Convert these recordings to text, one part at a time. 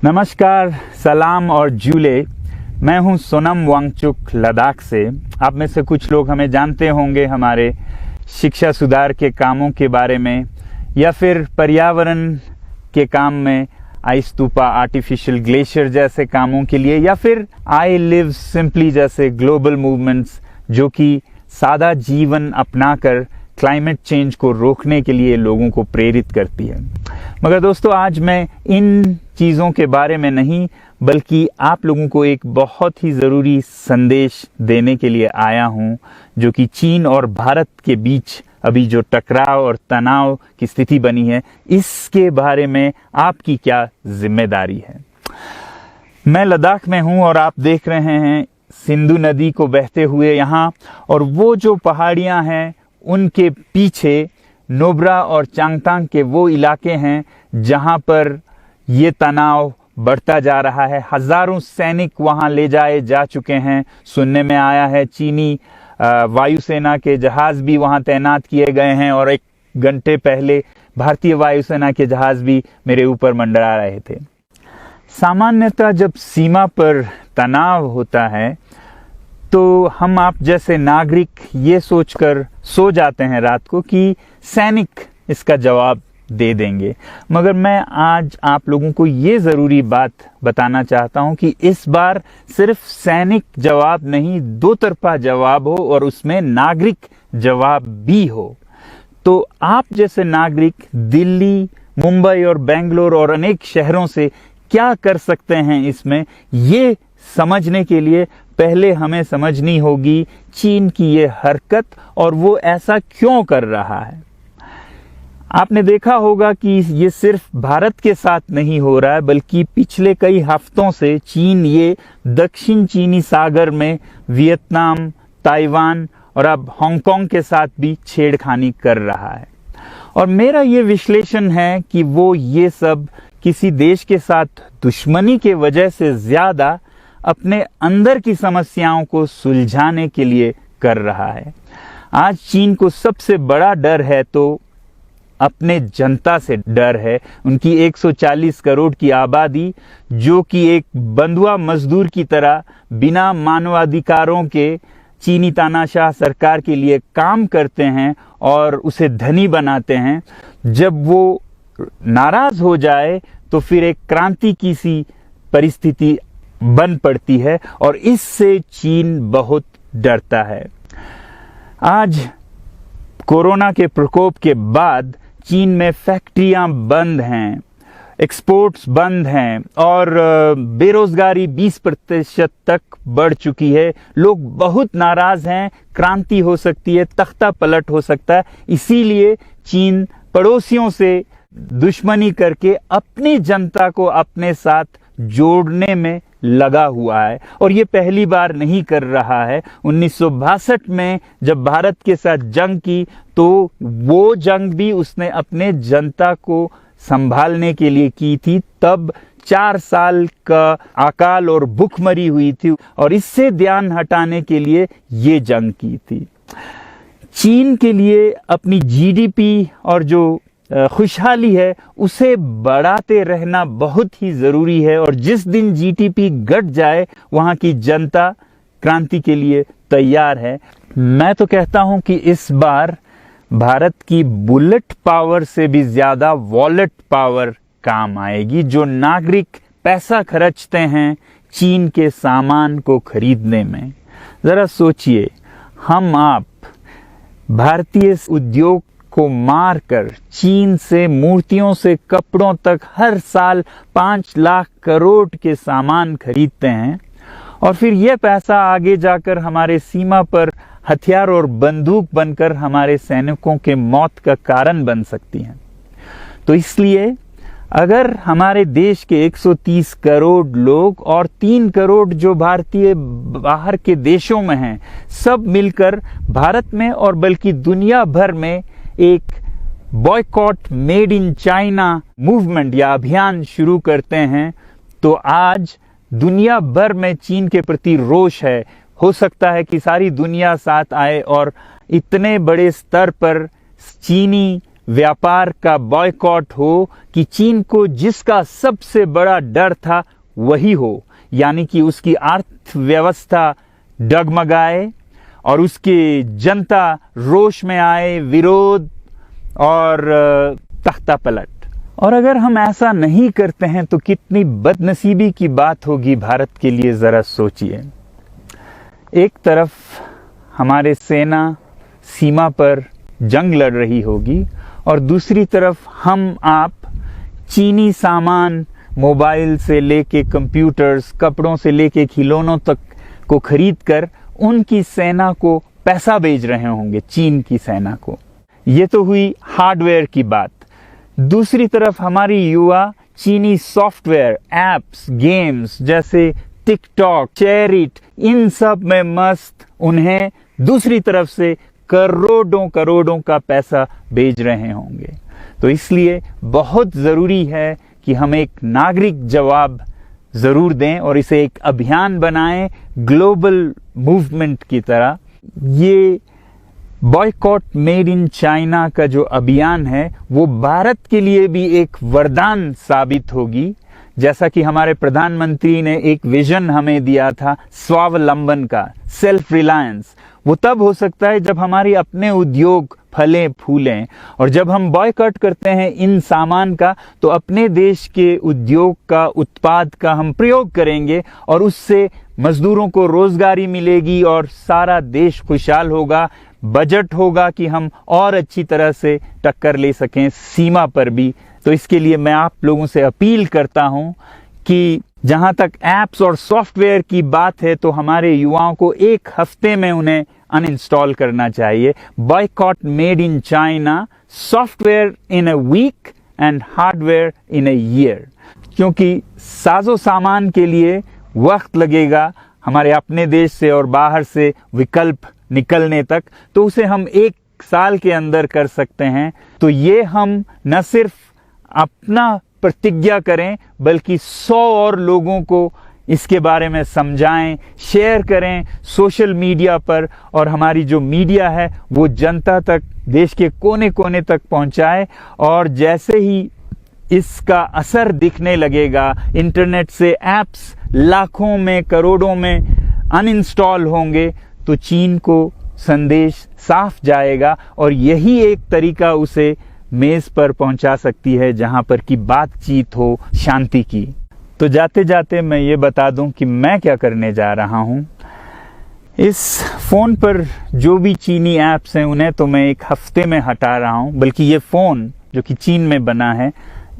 नमस्कार, सलाम और जूले। मैं हूं सोनम वांगचुक लद्दाख से। आप में से कुछ लोग हमें जानते होंगे हमारे शिक्षा सुधार के कामों के बारे में, या फिर पर्यावरण के काम में आई स्तूपा, आर्टिफिशियल ग्लेशियर जैसे कामों के लिए, या फिर आई लिव सिंपली जैसे ग्लोबल मूवमेंट्स जो कि सादा जीवन अपनाकर क्लाइमेट चेंज को रोकने के लिए लोगों को प्रेरित करती है। मगर दोस्तों, आज मैं इन चीज़ों के बारे में नहीं बल्कि आप लोगों को एक बहुत ही ज़रूरी संदेश देने के लिए आया हूं, जो कि चीन और भारत के बीच अभी जो टकराव और तनाव की स्थिति बनी है, इसके बारे में आपकी क्या जिम्मेदारी है। मैं लद्दाख में हूं और आप देख रहे हैं सिंधु नदी को बहते हुए यहाँ, और वो जो पहाड़ियाँ हैं उनके पीछे नुब्रा और चांगथांग के वो इलाके हैं जहाँ पर ये तनाव बढ़ता जा रहा है। हजारों सैनिक वहाँ ले जाए जा चुके हैं। सुनने में आया है चीनी वायुसेना के जहाज भी वहाँ तैनात किए गए हैं, और एक घंटे पहले भारतीय वायुसेना के जहाज भी मेरे ऊपर मंडरा रहे थे। सामान्यतः जब सीमा पर तनाव होता है तो हम आप जैसे नागरिक ये सोचकर सो जाते हैं रात को कि सैनिक इसका जवाब दे देंगे। मगर मैं आज आप लोगों को ये ज़रूरी बात बताना चाहता हूं कि इस बार सिर्फ सैनिक जवाब नहीं, दो तरफा जवाब हो और उसमें नागरिक जवाब भी हो। तो आप जैसे नागरिक दिल्ली, मुंबई और बेंगलोर और अनेक शहरों से क्या कर सकते हैं इसमें, ये समझने के लिए पहले हमें समझनी होगी चीन की ये हरकत और वो ऐसा क्यों कर रहा है। आपने देखा होगा कि ये सिर्फ भारत के साथ नहीं हो रहा है, बल्कि पिछले कई हफ्तों से चीन ये दक्षिण चीनी सागर में वियतनाम, ताइवान और अब हांगकांग के साथ भी छेड़खानी कर रहा है। और मेरा ये विश्लेषण है कि वो ये सब किसी देश के साथ दुश्मनी के वजह से ज्यादा अपने अंदर की समस्याओं को सुलझाने के लिए कर रहा है। आज चीन को सबसे बड़ा डर है तो अपने जनता से डर है। उनकी 140 करोड़ की आबादी, जो कि एक बंधुआ मजदूर की तरह बिना मानवाधिकारों के चीनी तानाशाह सरकार के लिए काम करते हैं और उसे धनी बनाते हैं। जब वो नाराज हो जाए तो फिर एक क्रांति की सी परिस्थिति बन पड़ती है, और इससे चीन बहुत डरता है। आज कोरोना के प्रकोप के बाद चीन में फैक्ट्रियां बंद हैं, एक्सपोर्ट्स बंद हैं और बेरोजगारी 20% तक बढ़ चुकी है। लोग बहुत नाराज हैं, क्रांति हो सकती है, तख्ता पलट हो सकता है। इसीलिए चीन पड़ोसियों से दुश्मनी करके अपनी जनता को अपने साथ जोड़ने में लगा हुआ है, और ये पहली बार नहीं कर रहा है। 1962 में जब भारत के साथ जंग की तो वो जंग भी उसने अपने जनता को संभालने के लिए की थी। तब 4 साल का अकाल और भूखमरी हुई थी, और इससे ध्यान हटाने के लिए ये जंग की थी। चीन के लिए अपनी जीडीपी और जो खुशहाली है उसे बढ़ाते रहना बहुत ही ज़रूरी है, और जिस दिन जीडीपी घट जाए वहाँ की जनता क्रांति के लिए तैयार है। मैं तो कहता हूँ कि इस बार भारत की बुलेट पावर से भी ज़्यादा वॉलेट पावर काम आएगी। जो नागरिक पैसा खर्चते हैं चीन के सामान को खरीदने में, ज़रा सोचिए, हम आप भारतीय उद्योग को मारकर चीन से मूर्तियों से कपड़ों तक हर साल 5 लाख करोड़ के सामान खरीदते हैं, और फिर यह पैसा आगे जाकर हमारे सीमा पर हथियार और बंदूक बनकर हमारे सैनिकों के मौत का कारण बन सकती हैं। तो इसलिए अगर हमारे देश के 130 करोड़ लोग और 3 करोड़ जो भारतीय बाहर के देशों में हैं, सब मिलकर भारत में और बल्कि दुनिया भर में एक boycott made in China movement या अभियान शुरू करते हैं, तो आज दुनिया भर में चीन के प्रति रोष है। हो सकता है कि सारी दुनिया साथ आए और इतने बड़े स्तर पर चीनी व्यापार का बॉयकॉट हो, कि चीन को जिसका सबसे बड़ा डर था वही हो, यानी कि उसकी अर्थव्यवस्था डगमगाए और उसकी जनता रोष में आए, विरोध और तख्ता पलट। और अगर हम ऐसा नहीं करते हैं तो कितनी बदनसीबी की बात होगी भारत के लिए, जरा सोचिए। एक तरफ हमारे सेना सीमा पर जंग लड़ रही होगी और दूसरी तरफ हम आप चीनी सामान, मोबाइल से लेके कंप्यूटर्स, कपड़ों से लेके खिलौनों तक को खरीद कर उनकी सेना को पैसा भेज रहे होंगे, चीन की सेना को। ये तो हुई हार्डवेयर की बात। दूसरी तरफ हमारी युवा चीनी सॉफ्टवेयर, एप्स, गेम्स जैसे टिकटॉक, शेयरिट, इन सब में मस्त, उन्हें दूसरी तरफ से करोड़ों करोड़ों का पैसा भेज रहे होंगे। तो इसलिए बहुत ज़रूरी है कि हम एक नागरिक जवाब ज़रूर दें और इसे एक अभियान बनाएं, ग्लोबल मूवमेंट की तरह। ये बॉयकॉट मेड इन चाइना का जो अभियान है वो भारत के लिए भी एक वरदान साबित होगी। जैसा कि हमारे प्रधानमंत्री ने एक विजन हमें दिया था स्वावलंबन का, सेल्फ रिलायंस, वो तब हो सकता है जब हमारे अपने उद्योग फलें फूलें। और जब हम बॉयकॉट करते हैं इन सामान का तो अपने देश के उद्योग का, उत्पाद का हम प्रयोग करेंगे और उससे मजदूरों को रोजगारी मिलेगी और सारा देश खुशहाल होगा। बजट होगा कि हम और अच्छी तरह से टक्कर ले सकें सीमा पर भी। तो इसके लिए मैं आप लोगों से अपील करता हूं कि जहां तक एप्स और सॉफ्टवेयर की बात है तो हमारे युवाओं को एक हफ्ते में उन्हें अनइंस्टॉल करना चाहिए। Boycott made in China, software in a week and hardware in a year. क्योंकि साजो सामान के लिए वक्त लगेगा हमारे अपने देश से और बाहर से विकल्प निकलने तक, तो उसे हम एक साल के अंदर कर सकते हैं। तो ये हम न सिर्फ अपना प्रतिज्ञा करें बल्कि 100 और लोगों को इसके बारे में समझाएं, शेयर करें सोशल मीडिया पर, और हमारी जो मीडिया है वो जनता तक, देश के कोने कोने तक पहुंचाए। और जैसे ही इसका असर दिखने लगेगा, इंटरनेट से एप्स लाखों में, करोड़ों में अनइंस्टॉल होंगे, तो चीन को संदेश साफ जाएगा और यही एक तरीका उसे मेज पर पहुंचा सकती है जहां पर की बातचीत हो शांति की। तो जाते जाते मैं ये बता दूं कि मैं क्या करने जा रहा हूं। इस फोन पर जो भी चीनी ऐप्स हैं उन्हें तो मैं एक हफ्ते में हटा रहा हूं, बल्कि ये फोन जो कि चीन में बना है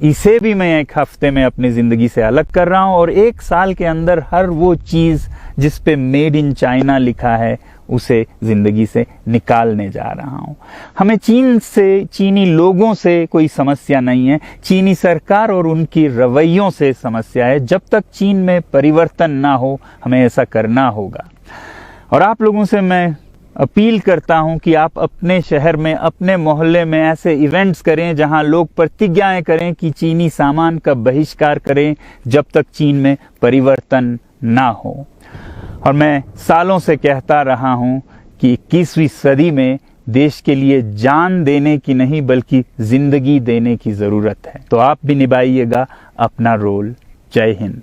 इसे भी मैं एक हफ्ते में अपनी जिंदगी से अलग कर रहा हूं और एक साल के अंदर हर वो चीज जिस पे मेड इन चाइना लिखा है उसे जिंदगी से निकालने जा रहा हूं। हमें चीन से, चीनी लोगों से कोई समस्या नहीं है, चीनी सरकार और उनकी रवैयों से समस्या है। जब तक चीन में परिवर्तन ना हो हमें ऐसा करना होगा। और आप लोगों से मैं अपील करता हूं कि आप अपने शहर में, अपने मोहल्ले में ऐसे इवेंट्स करें जहां लोग प्रतिज्ञाएं करें कि चीनी सामान का बहिष्कार करें जब तक चीन में परिवर्तन ना हो। और मैं सालों से कहता रहा हूं कि 21वीं सदी में देश के लिए जान देने की नहीं बल्कि जिंदगी देने की जरूरत है। तो आप भी निभाइएगा अपना रोल। जय हिंद।